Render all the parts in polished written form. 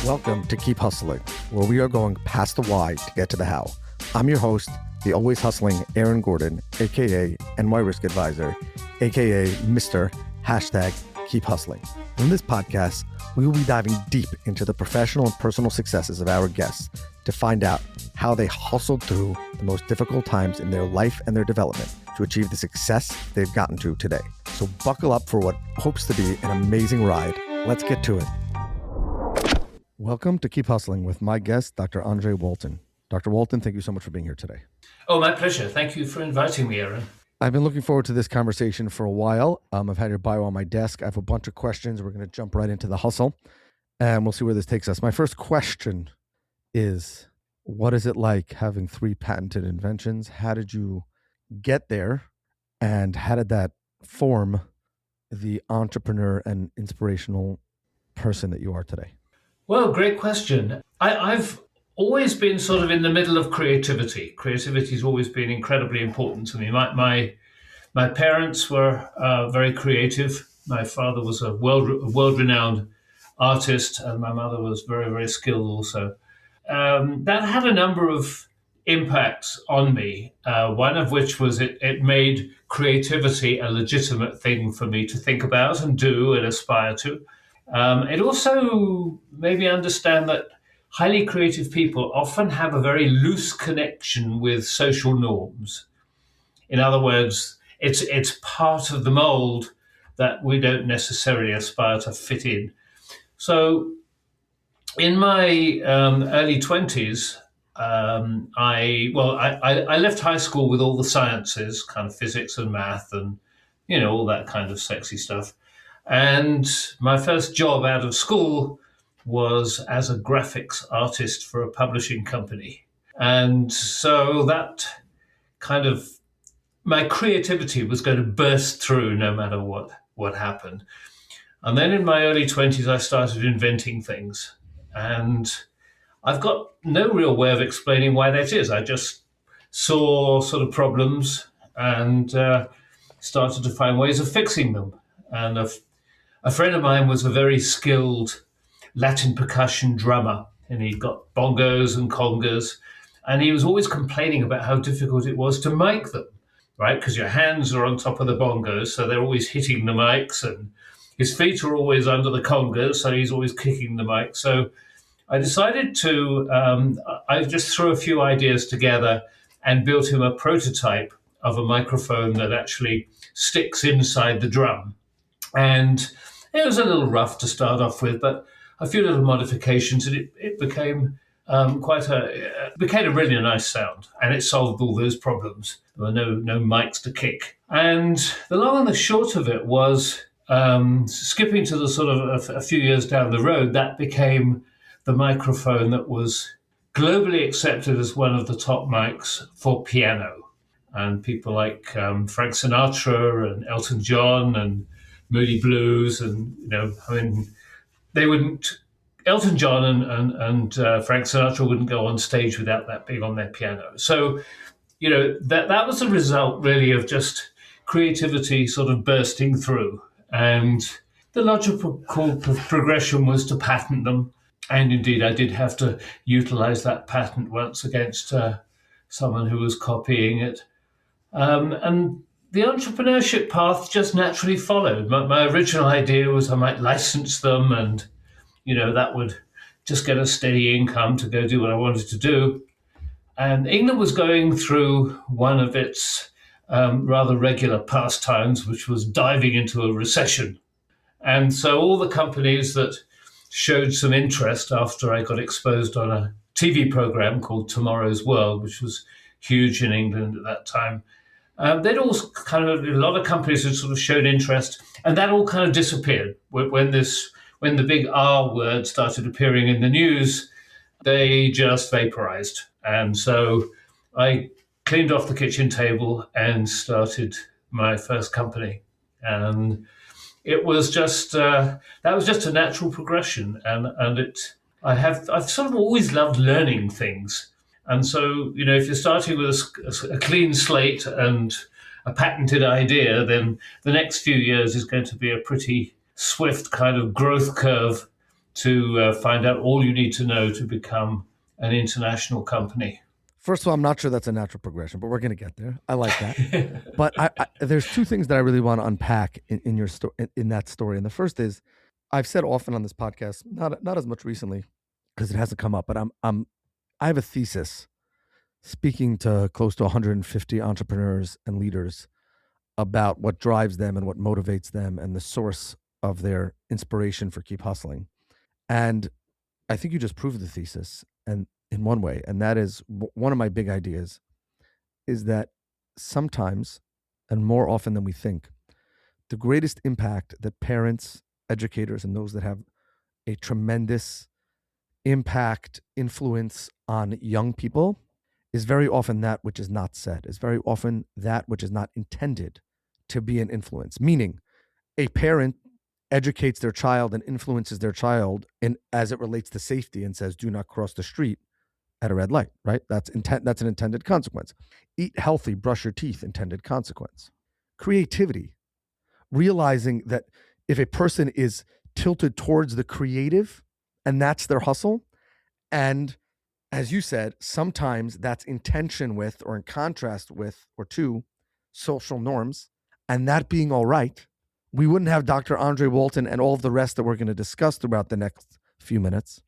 Welcome to Keep Hustling, where we are going past the why to get to the how. I'm your host, the always hustling Aaron Gordon, aka NY Risk Advisor, aka Mr. #Keep Hustling. In this podcast, we will be diving deep into the professional and personal successes of our guests to find out how they hustled through the most difficult times in their life and their development to achieve the success they've gotten to today. So buckle up for what hopes to be an amazing ride. Let's get to it. Welcome to Keep Hustling with my guest, Dr. André Walton. Dr. Walton, thank you so much for being here today. Oh, my pleasure. Thank you for inviting me, Aaron. I've been looking forward to this conversation for a while. I've had your bio on my desk. I have a bunch of questions. We're going to jump right into the hustle, and we'll see where this takes us. My first question is, what is it like having 3 patented inventions? How did you get there, and how did that form the entrepreneur and inspirational person that you are today? Well, great question. I've always been sort of in the middle of creativity. Creativity has always been incredibly important to me. My parents were very creative. My father was a world-renowned artist, and my mother was very, very skilled also. That had a number of impacts on me, one of which was it made creativity a legitimate thing for me to think about and do and aspire to. It also made me understand that highly creative people often have a very loose connection with social norms. In other words, it's part of the mold that we don't necessarily aspire to fit in. So in my early 20s, I left high school with all the sciences, kind of physics and math and, all that kind of sexy stuff. And my first job out of school was as a graphics artist for a publishing company. And so that kind of, my creativity was going to burst through no matter what happened. And then in my early 20s, I started inventing things. And I've got no real way of explaining why that is. I just saw sort of problems and started to find ways of fixing them. And a friend of mine was a very skilled Latin percussion drummer, and he'd got bongos and congas, and he was always complaining about how difficult it was to mic them, right? Because your hands are on top of the bongos, so they're always hitting the mics, and his feet are always under the congas, so he's always kicking the mic. So I decided to, I just threw a few ideas together and built him a prototype of a microphone that actually sticks inside the drum. And it was a little rough to start off with, but a few little modifications, and it became became a really nice sound, and it solved all those problems. There were no mics to kick. And the long and the short of it was, skipping to the sort of a few years down the road, that became the microphone that was globally accepted as one of the top mics for piano. And people like Frank Sinatra and Elton John and Moody Blues, and Elton John and Frank Sinatra wouldn't go on stage without that being on their piano. So, that was the result really of just creativity sort of bursting through. And the logical progression was to patent them. And indeed, I did have to utilize that patent once against someone who was copying it. And the entrepreneurship path just naturally followed. My original idea was I might license them, and, that would just get a steady income to go do what I wanted to do. And England was going through one of its rather regular pastimes, which was diving into a recession. And so all the companies that showed some interest after I got exposed on a TV program called Tomorrow's World, which was huge in England at that time, they'd all a lot of companies had sort of showed interest, and that all kind of disappeared. When the big R word started appearing in the news, they just vaporized. And so I cleaned off the kitchen table and started my first company. And it was just, that was just a natural progression. And I've sort of always loved learning things. And so, if you're starting with a clean slate and a patented idea, then the next few years is going to be a pretty swift kind of growth curve to find out all you need to know to become an international company. First of all, I'm not sure that's a natural progression, but we're going to get there. I like that. But there's two things that I really want to unpack in your in that story. And the first is, I've said often on this podcast, not as much recently because it hasn't come up, but I have a thesis speaking to close to 150 entrepreneurs and leaders about what drives them and what motivates them and the source of their inspiration for keep hustling. And I think you just proved the thesis, and in one way, and that is one of my big ideas is that sometimes, and more often than we think, the greatest impact that parents, educators, and those that have a tremendous impact, influence on young people is very often that which is not said, is very often that which is not intended to be an influence. Meaning, a parent educates their child and influences their child in as it relates to safety and says, do not cross the street at a red light, right? That's an intended consequence. Eat healthy, brush your teeth, intended consequence. Creativity, realizing that if a person is tilted towards the creative and that's their hustle, and as you said, sometimes that's in tension with or in contrast with or to social norms, and that being all right, we wouldn't have Dr. André, Walton, and all of the rest that we're going to discuss throughout the next few minutes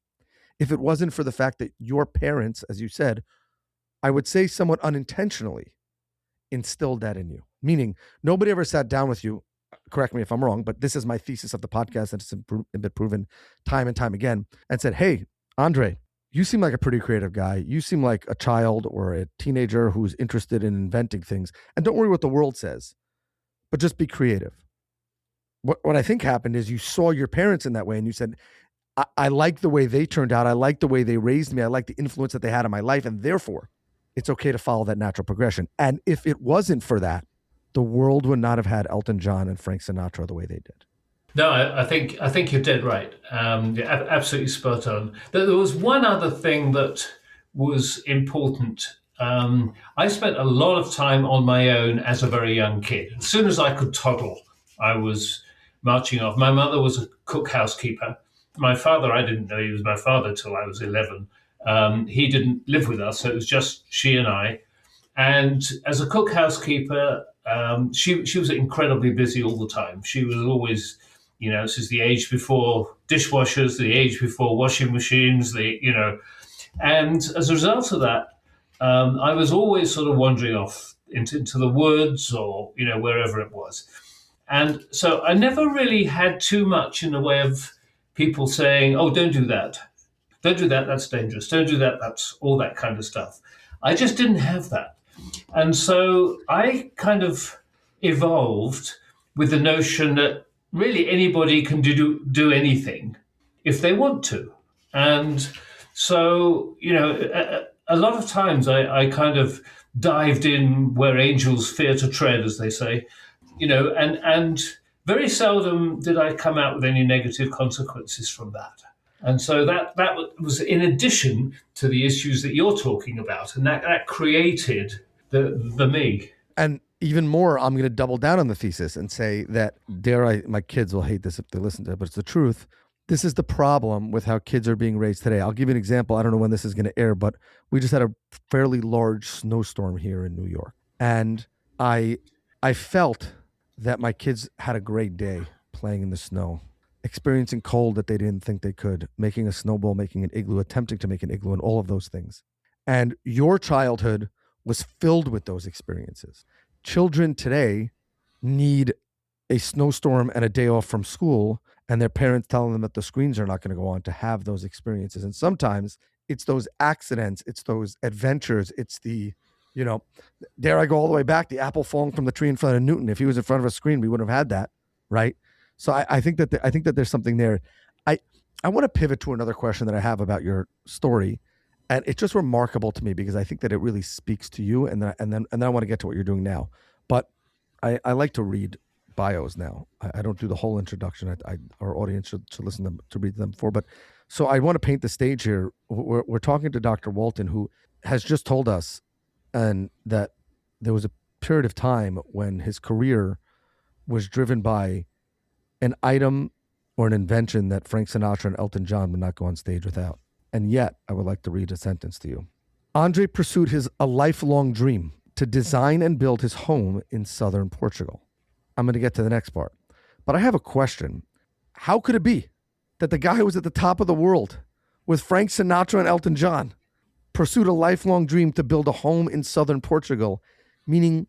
if it wasn't for the fact that your parents, as you said, I would say somewhat unintentionally instilled that in you. Meaning, nobody ever sat down with you, correct me if I'm wrong, but this is my thesis of the podcast, and it's been proven time and time again, and said, hey, André, you seem like a pretty creative guy. You seem like a child or a teenager who's interested in inventing things. And don't worry what the world says, but just be creative. What I think happened is you saw your parents in that way and you said, I like the way they turned out. I like the way they raised me. I like the influence that they had on my life. And therefore, it's okay to follow that natural progression. And if it wasn't for that, the world would not have had Elton John and Frank Sinatra the way they did. No, I think you're dead right. You're absolutely spot on. There was one other thing that was important. I spent a lot of time on my own as a very young kid. As soon as I could toddle, I was marching off. My mother was a cook housekeeper. My father, I didn't know he was my father till I was 11. He didn't live with us, so it was just she and I. And as a cook housekeeper, she was incredibly busy all the time. She was always, this is the age before dishwashers, the age before washing machines, and as a result of that, I was always sort of wandering off into the woods or, wherever it was. And so I never really had too much in the way of people saying, oh, don't do that. Don't do that, that's dangerous. Don't do that, that's all that kind of stuff. I just didn't have that. And so I kind of evolved with the notion that really anybody can do anything if they want to. And so, a lot of times I kind of dived in where angels fear to tread, as they say, and very seldom did I come out with any negative consequences from that. And so that was in addition to the issues that you're talking about, and that created the me. And even more, I'm going to double down on the thesis and say that, my kids will hate this if they listen to it, but it's the truth. This is the problem with how kids are being raised today. I'll give you an example. I don't know when this is going to air, but we just had a fairly large snowstorm here in New York. And I felt that my kids had a great day playing in the snow, experiencing cold that they didn't think they could, making a snowball, making an igloo, attempting to make an igloo, and all of those things. And your childhood was filled with those experiences. Children today need a snowstorm and a day off from school and their parents telling them that the screens are not going to go on to have those experiences. And sometimes it's those accidents, it's those adventures, it's the, dare I go all the way back, the apple falling from the tree in front of Newton. If he was in front of a screen, we wouldn't have had that, right? So I think that there's something there. I want to pivot to another question that I have about your story. And it's just remarkable to me because I think that it really speaks to you, and then I want to get to what you're doing now. But I like to read bios now. I don't do the whole introduction. Our audience should listen to read them before. But so I want to paint the stage here. We're talking to Dr. Walton, who has just told us, and that there was a period of time when his career was driven by an item or an invention that Frank Sinatra and Elton John would not go on stage without. And yet, I would like to read a sentence to you. André pursued a lifelong dream to design and build his home in southern Portugal. I'm going to get to the next part. But I have a question. How could it be that the guy who was at the top of the world with Frank Sinatra and Elton John pursued a lifelong dream to build a home in southern Portugal? Meaning,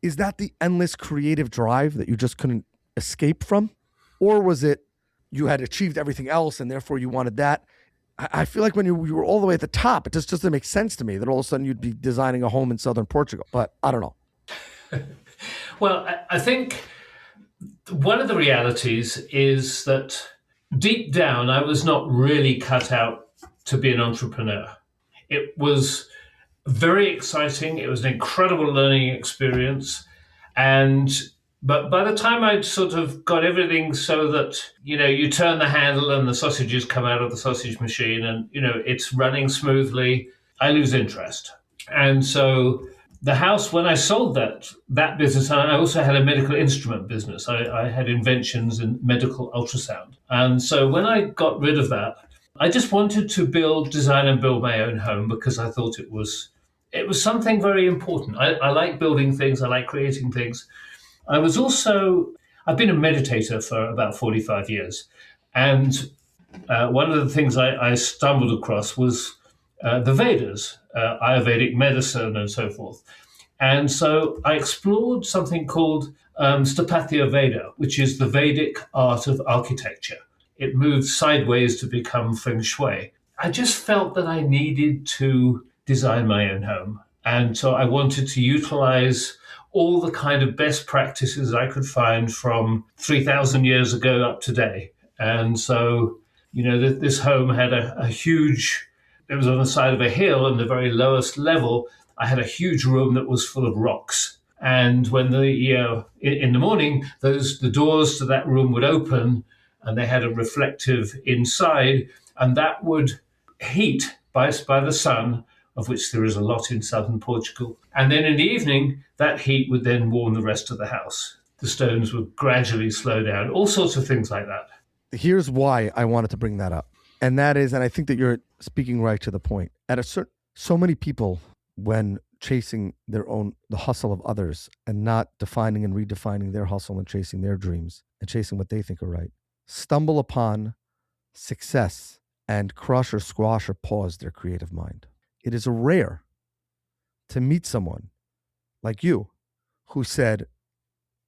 is that the endless creative drive that you just couldn't escape from? Or was it you had achieved everything else and therefore you wanted that? I feel like when you were all the way at the top, it just doesn't make sense to me that all of a sudden you'd be designing a home in southern Portugal. But I don't know. Well, I think one of the realities is that deep down, I was not really cut out to be an entrepreneur. It was very exciting. It was an incredible learning experience. But by the time I'd sort of got everything so that, you turn the handle and the sausages come out of the sausage machine and, it's running smoothly, I lose interest. And so the house, when I sold that business, and I also had a medical instrument business. I had inventions in medical ultrasound. And so when I got rid of that, I just wanted to design and build my own home because I thought it was something very important. I like building things. I like creating things. I've been a meditator for about 45 years. And one of the things I stumbled across was the Vedas, Ayurvedic medicine and so forth. And so I explored something called Sthapatya Veda, which is the Vedic art of architecture. It moved sideways to become feng shui. I just felt that I needed to design my own home. And so I wanted to utilize all the kind of best practices I could find from 3,000 years ago up to today. And so, this home had a huge, it was on the side of a hill, and the very lowest level, I had a huge room that was full of rocks. And when in the morning, the doors to that room would open, and they had a reflective inside, and that would heat by the sun, of which there is a lot in southern Portugal. And then in the evening, that heat would then warm the rest of the house. The stones would gradually slow down, all sorts of things like that. Here's why I wanted to bring that up. And that is, and I think that you're speaking right to the point. So many people, when chasing the hustle of others and not defining and redefining their hustle and chasing their dreams and chasing what they think are right, stumble upon success and crush or squash or pause their creative mind. It is rare to meet someone like you who said,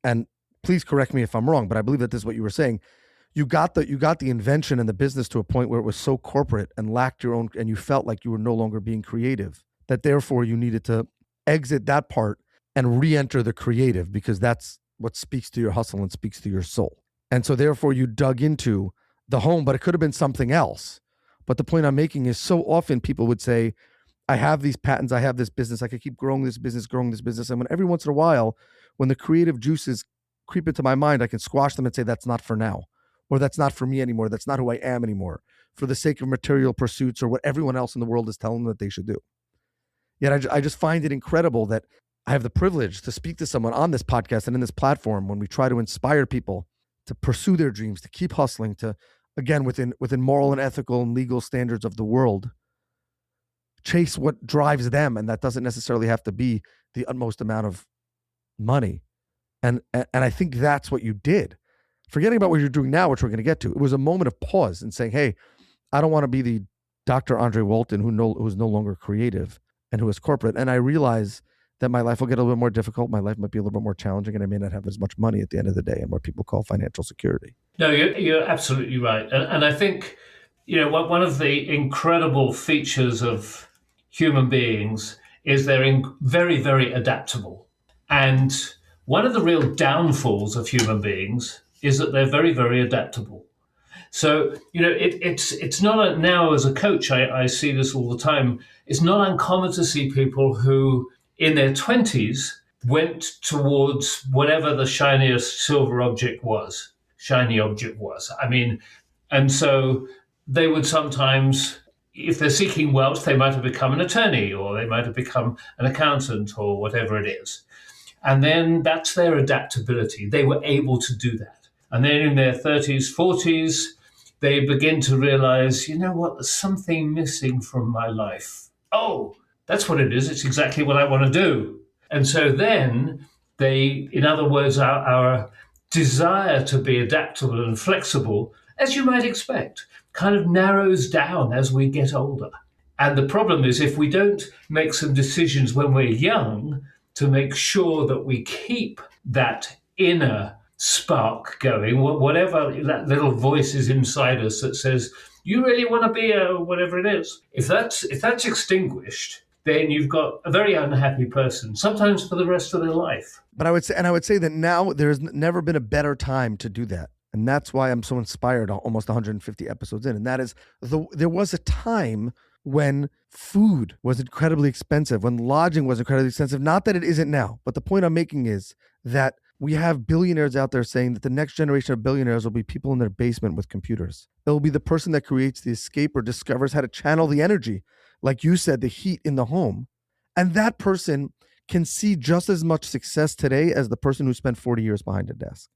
and please correct me if I'm wrong, but I believe that this is what you were saying. You got the invention and the business to a point where it was so corporate and lacked your own, and you felt like you were no longer being creative, that therefore you needed to exit that part and re-enter the creative, because that's what speaks to your hustle and speaks to your soul. And so therefore you dug into the home, but it could have been something else. But the point I'm making is, so often people would say, I have these patents, I have this business, I could keep growing this business. And every once in a while, when the creative juices creep into my mind, I can squash them and say, that's not for now, or that's not for me anymore, that's not who I am anymore, for the sake of material pursuits or what everyone else in the world is telling them that they should do. Yet I just find it incredible that I have the privilege to speak to someone on this podcast and in this platform when we try to inspire people to pursue their dreams, to keep hustling, to, again, within moral and ethical and legal standards of the world, chase what drives them. And that doesn't necessarily have to be the utmost amount of money. And I think that's what you did. Forgetting about what you're doing now, which we're going to get to, it was a moment of pause and saying, hey, I don't want to be the Dr. André Walton who's no longer creative and who is corporate. And I realize that my life will get a little bit more difficult. My life might be a little bit more challenging, and I may not have as much money at the end of the day, and what people call financial security. No, you're absolutely right. And I think, one of the incredible features of human beings is they're very, very adaptable. And one of the real downfalls of human beings is that they're very, very adaptable. So, it's not now as a coach, I see this all the time. It's not uncommon to see people who in their 20s went towards whatever the shiniest shiny object was. And so they would sometimes, if they're seeking wealth, they might have become an attorney, or they might have become an accountant, or whatever it is. And then that's their adaptability. They were able to do that. And then in their 30s, 40s, they begin to realize, you know what, there's something missing from my life. Oh, that's what it is. It's exactly what I want to do. And so then they, in other words, our desire to be adaptable and flexible, as you might expect, kind of narrows down as we get older. And the problem is if we don't make some decisions when we're young to make sure that we keep that inner spark going, whatever that little voice is inside us that says, you really want to be a whatever it is. If that's extinguished, then you've got a very unhappy person, sometimes for the rest of their life. But I would say that now there's never been a better time to do that. And that's why I'm so inspired almost 150 episodes in. And that is, there was a time when food was incredibly expensive, when lodging was incredibly expensive. Not that it isn't now, but the point I'm making is that we have billionaires out there saying that the next generation of billionaires will be people in their basement with computers. It will be the person that creates the escape or discovers how to channel the energy, like you said, the heat in the home. And that person can see just as much success today as the person who spent 40 years behind a desk.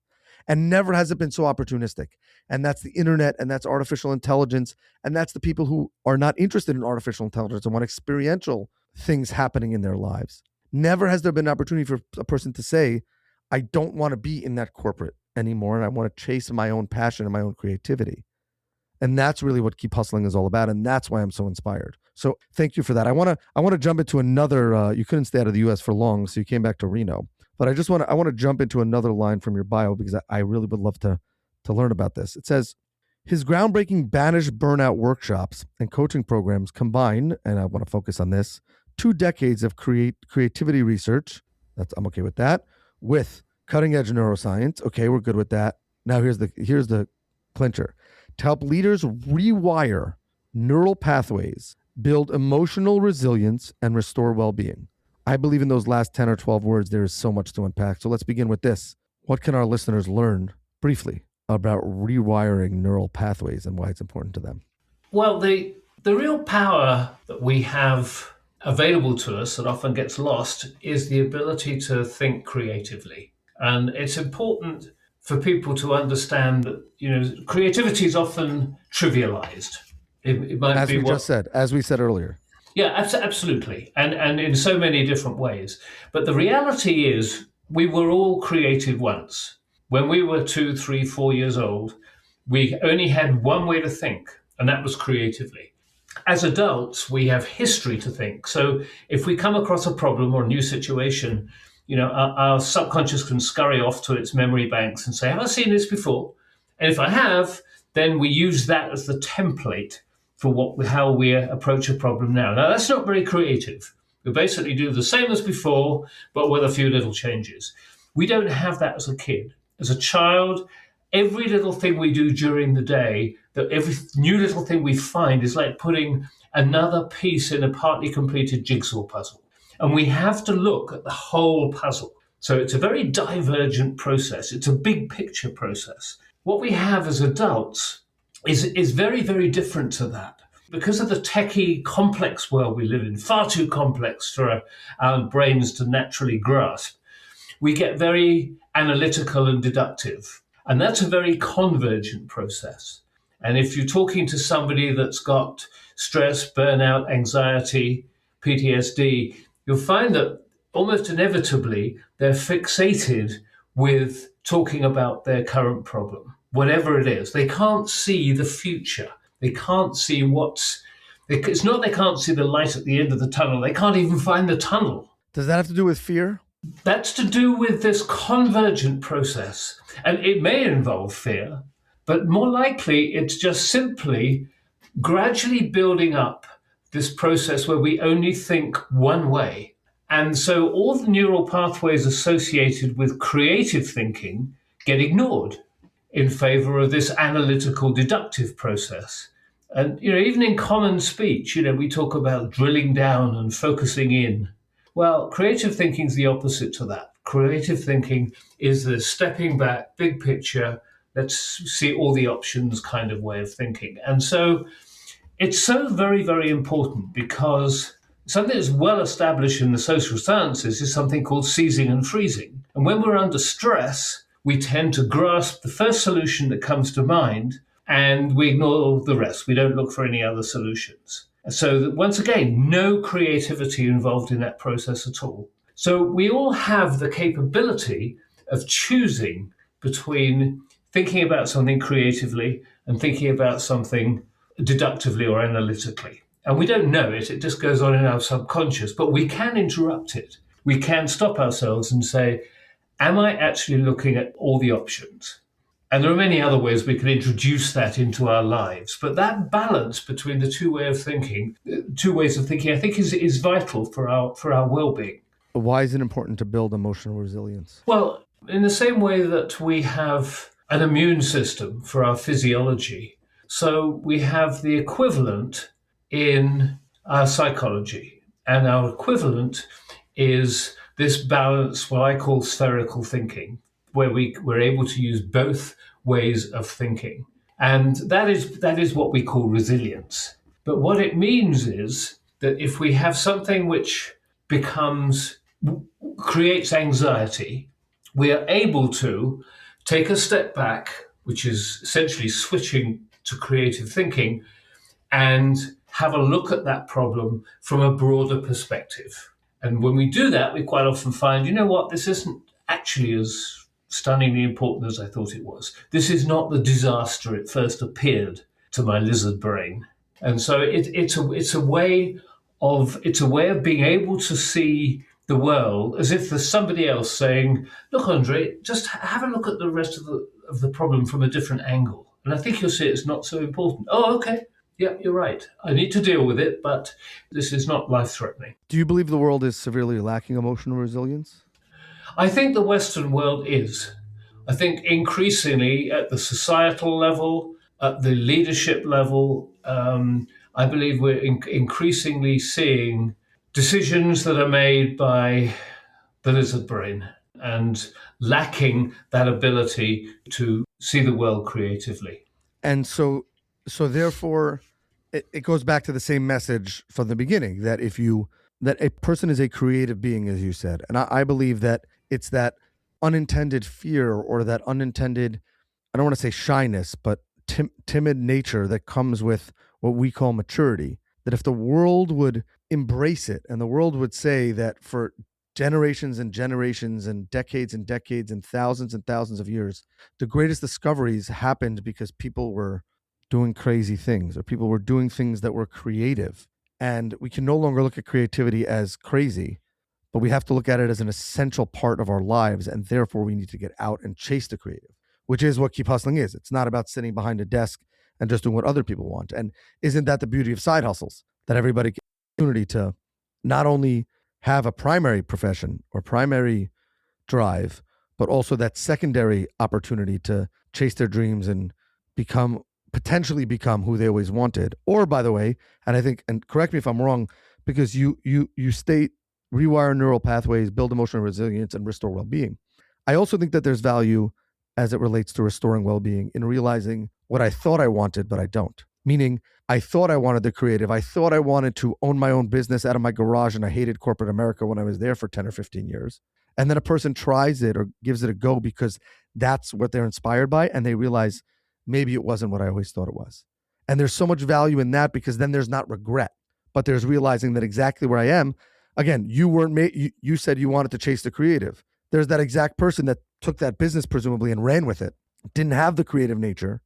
And never has it been so opportunistic. And that's the internet, and that's artificial intelligence, and that's the people who are not interested in artificial intelligence and want experiential things happening in their lives. Never has there been an opportunity for a person to say, I don't want to be in that corporate anymore, and I want to chase my own passion and my own creativity. And that's really what Keep Hustling is all about, and that's why I'm so inspired. So thank you for that. I want to jump into another. You couldn't stay out of the U.S. for long, so you came back to Reno. But I want to jump into another line from your bio because I really would love to learn about this. It says, his groundbreaking Banish burnout workshops and coaching programs combine, and I want to focus on this, 2 decades of creativity research. I'm okay with that. With cutting edge neuroscience. Okay, we're good with that. Now here's the clincher. To help leaders rewire neural pathways, build emotional resilience, and restore well-being. I believe in those last 10 or 12 words, there is so much to unpack. So let's begin with this. What can our listeners learn briefly about rewiring neural pathways and why it's important to them? Well, the real power that we have available to us that often gets lost is the ability to think creatively. And it's important for people to understand that, creativity is often trivialized. It might as be as we said earlier. Yeah, absolutely. And in so many different ways. But the reality is we were all created once. When we were 2, 3, 4 years old, we only had one way to think, and that was creatively. As adults, we have history to think. So if we come across a problem or a new situation, our subconscious can scurry off to its memory banks and say, have I seen this before? And if I have, then we use that as the template for how we approach a problem now. Now, that's not very creative. We basically do the same as before, but with a few little changes. We don't have that as a kid. As a child, every little thing we do during the day, that every new little thing we find is like putting another piece in a partly completed jigsaw puzzle. And we have to look at the whole puzzle. So it's a very divergent process. It's a big picture process. What we have as adults is very, very different to that. Because of the techie, complex world we live in, far too complex for our brains to naturally grasp, we get very analytical and deductive. And that's a very convergent process. And if you're talking to somebody that's got stress, burnout, anxiety, PTSD, you'll find that almost inevitably they're fixated with talking about their current problem, whatever it is. They can't see the future. They can't see it's not they can't see the light at the end of the tunnel. They can't even find the tunnel. Does that have to do with fear? That's to do with this convergent process. And it may involve fear, but more likely it's just simply gradually building up this process where we only think one way. And so all the neural pathways associated with creative thinking get ignored in favor of this analytical deductive process. And, even in common speech, we talk about drilling down and focusing in. Well, creative thinking is the opposite to that. Creative thinking is the stepping back, big picture, let's see all the options kind of way of thinking. And so it's so very, very important because something that's well established in the social sciences is something called seizing and freezing. And when we're under stress, we tend to grasp the first solution that comes to mind and we ignore the rest. We don't look for any other solutions. So that once again, no creativity involved in that process at all. So we all have the capability of choosing between thinking about something creatively and thinking about something deductively or analytically. And we don't know it, it just goes on in our subconscious, but we can interrupt it. We can stop ourselves and say, am I actually looking at all the options? And there are many other ways we can introduce that into our lives. But that balance between the two ways of thinking, I think is vital for our well-being. Why is it important to build emotional resilience? Well, in the same way that we have an immune system for our physiology, so we have the equivalent in our psychology. And our equivalent is this balance, what I call spherical thinking, where we're able to use both ways of thinking. And that is what we call resilience. But what it means is that if we have something which creates anxiety, we are able to take a step back, which is essentially switching to creative thinking, and have a look at that problem from a broader perspective. And when we do that, we quite often find, you know what, this isn't actually as stunningly important as I thought it was. This is not the disaster it first appeared to my lizard brain. And so it's a way of being able to see the world as if there's somebody else saying, look, Andre, just have a look at the rest of the problem from a different angle. And I think you'll see it's not so important. Oh, okay. Yeah, you're right. I need to deal with it, but this is not life-threatening. Do you believe the world is severely lacking emotional resilience? I think the Western world is. I think increasingly at the societal level, at the leadership level, I believe we're increasingly seeing decisions that are made by the lizard brain and lacking that ability to see the world creatively. And so therefore, it goes back to the same message from the beginning, that that a person is a creative being, as you said. And I believe that it's that unintended fear or that unintended, I don't want to say shyness, but timid nature that comes with what we call maturity. That if the world would embrace it and the world would say that for generations and generations and decades and thousands of years, the greatest discoveries happened because people were doing crazy things or people were doing things that were creative. And we can no longer look at creativity as crazy, but we have to look at it as an essential part of our lives. And therefore we need to get out and chase the creative, which is what Keep Hustling is. It's not about sitting behind a desk and just doing what other people want. And isn't that the beauty of side hustles? That everybody gets the opportunity to not only have a primary profession or primary drive, but also that secondary opportunity to chase their dreams and potentially become who they always wanted. Or, by the way, and I think, and correct me if I'm wrong, because you state rewire neural pathways, build emotional resilience, and restore well-being. I also think that there's value as it relates to restoring well-being in realizing what I thought I wanted, but I don't. Meaning, I thought I wanted the creative. I thought I wanted to own my own business out of my garage, and I hated corporate America when I was there for 10 or 15 years. And then a person tries it or gives it a go because that's what they're inspired by, and they realize maybe it wasn't what I always thought it was. And there's so much value in that because then there's not regret, but there's realizing that exactly where I am. Again, you said you wanted to chase the creative. There's that exact person that took that business presumably and ran with it, didn't have the creative nature,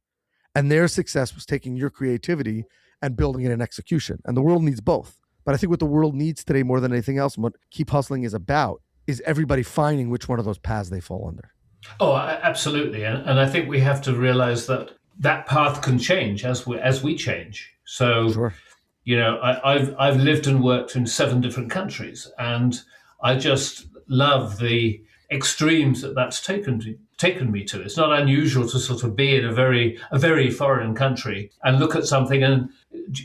and their success was taking your creativity and building it in execution. And the world needs both. But I think what the world needs today more than anything else, and what Keep Hustling is about, is everybody finding which one of those paths they fall under. Oh, absolutely. And I think we have to realize that path can change as we change. So, Sure. I've lived and worked in 7 different countries, and I just love the extremes that's taken me to. It's not unusual to sort of be in a very foreign country and look at something, and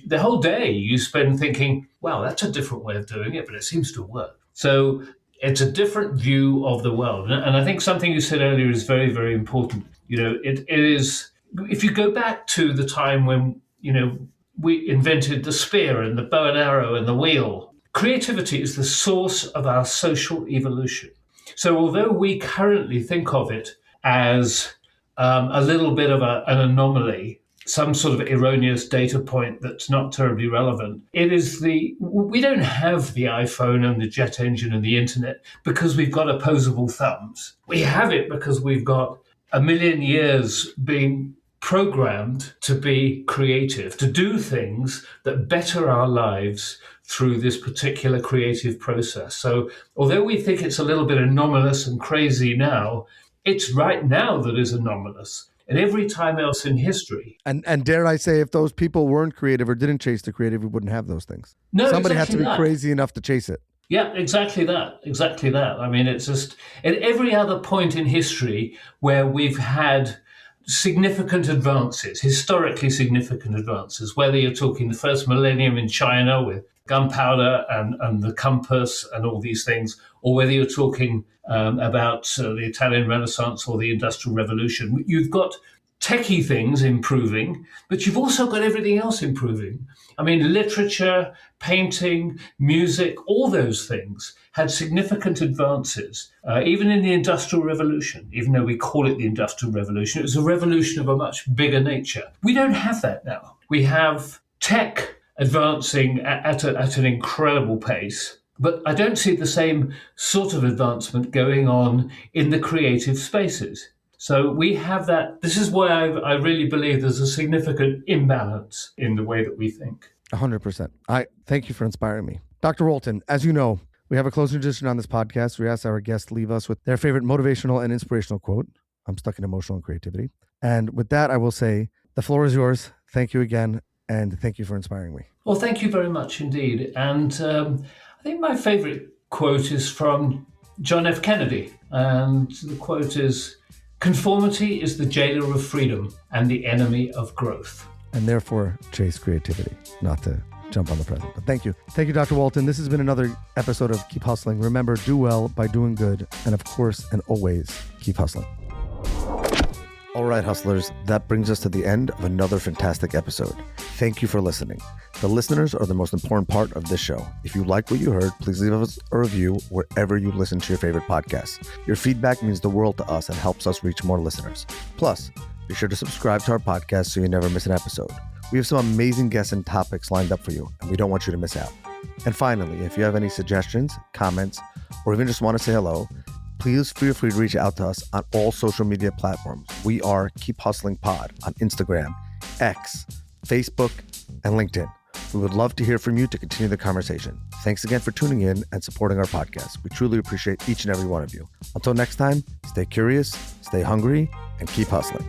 the whole day you spend thinking, wow, that's a different way of doing it, but it seems to work. So it's a different view of the world. And I think something you said earlier is very, very important. It is, if you go back to the time when, we invented the spear and the bow and arrow and the wheel, creativity is the source of our social evolution. So although we currently think of it as a little bit of an anomaly, some sort of erroneous data point that's not terribly relevant. We don't have the iPhone and the jet engine and the internet because we've got opposable thumbs. We have it because we've got a million years being programmed to be creative, to do things that better our lives through this particular creative process. So although we think it's a little bit anomalous and crazy now, it's right now that is anomalous. And every time else in history. And dare I say, if those people weren't creative or didn't chase the creative, we wouldn't have those things. No, somebody exactly had to be that. crazy enough to chase it. Yeah, exactly that. Exactly that. I mean, it's just at every other point in history where we've had significant advances, historically significant advances, whether you're talking the first millennium in China with gunpowder and the compass and all these things, or whether you're talking about the Italian Renaissance or the Industrial Revolution, you've got techie things improving, but you've also got everything else improving. I mean, literature, painting, music, all those things had significant advances, even in the Industrial Revolution. Even though we call it the Industrial Revolution, it was a revolution of a much bigger nature. We don't have that now. We have tech advancing at an incredible pace, but I don't see the same sort of advancement going on in the creative spaces. So we have that. This is why I really believe there's a significant imbalance in the way that we think. 100%. I thank you for inspiring me. Dr. Walton, as you know, we have a closing tradition on this podcast. We ask our guests to leave us with their favorite motivational and inspirational quote. I'm stuck in emotional and creativity. And with that, I will say, the floor is yours. Thank you again. And thank you for inspiring me. Well, thank you very much indeed. And I think my favorite quote is from John F. Kennedy. And the quote is, "Conformity is the jailer of freedom and the enemy of growth." And therefore, chase creativity, not to jump on the present. But thank you. Thank you, Dr. Walton. This has been another episode of Keep Hustling. Remember, do well by doing good. And of course, and always, keep hustling. All right, hustlers, that brings us to the end of another fantastic episode. Thank you for listening. The listeners are the most important part of this show. If you like what you heard, please leave us a review wherever you listen to your favorite podcasts. Your feedback means the world to us and helps us reach more listeners. Plus, be sure to subscribe to our podcast so you never miss an episode. We have some amazing guests and topics lined up for you, and we don't want you to miss out. And finally, if you have any suggestions, comments, or even just want to say hello, please feel free to reach out to us on all social media platforms. We are Keep Hustling Pod on Instagram, X, Facebook, and LinkedIn. We would love to hear from you to continue the conversation. Thanks again for tuning in and supporting our podcast. We truly appreciate each and every one of you. Until next time, stay curious, stay hungry, and keep hustling.